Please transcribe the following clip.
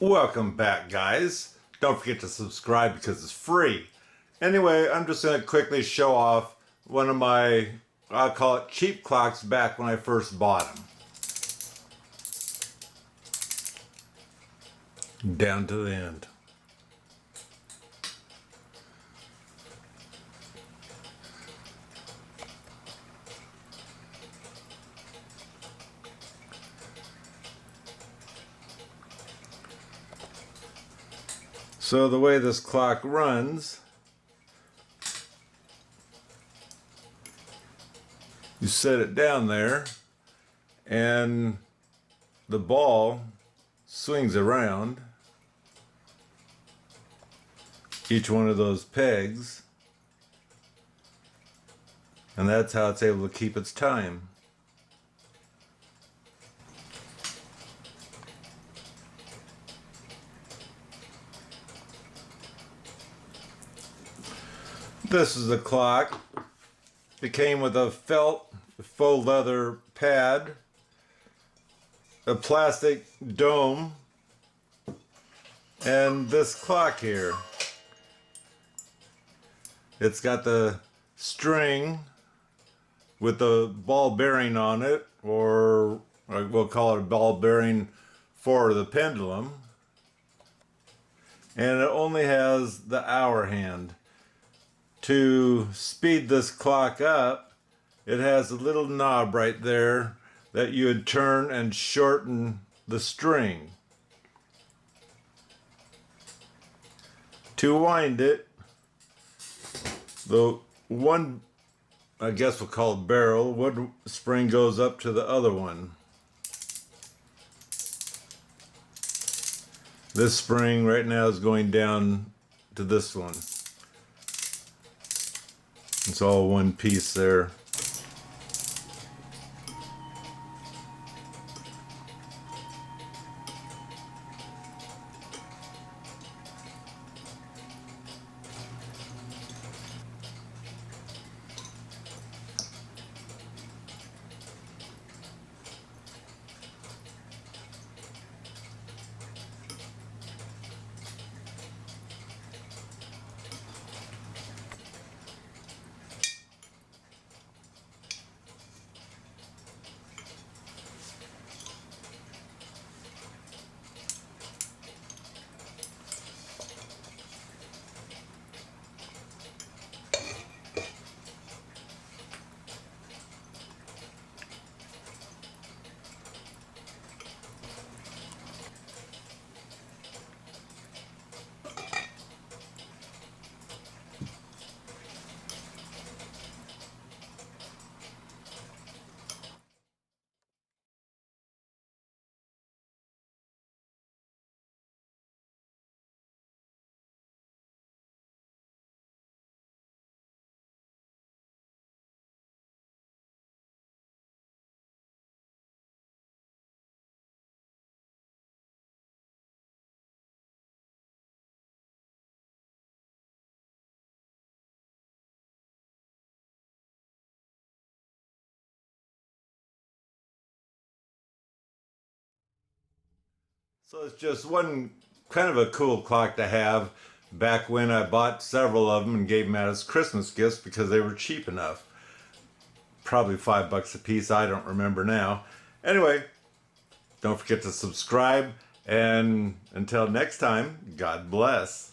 Welcome back, guys. Don't forget to subscribe because it's free. Anyway, I'm just going to quickly show off one of my, I'll call it cheap clocks back when I first bought them. Down to the end. So the way this clock runs, you set it down there and the ball swings around each one of those pegs, and that's how it's able to keep its time. This is the clock. It came with a felt faux leather pad, a plastic dome, and this clock here. It's got the string with the ball bearing on it, or we'll call it a ball bearing for the pendulum. And it only has the hour hand. To speed this clock up, it has a little knob right there that you would turn and shorten the string. To wind it, the one, I guess we'll call it barrel, one spring goes up to the other one. This spring right now is going down to this one. It's all one piece there. So it's just one kind of a cool clock to have. Back when I bought several of them and gave them out as Christmas gifts because they were cheap enough. Probably $5 a piece, I don't remember now. Anyway, don't forget to subscribe, and until next time, God bless.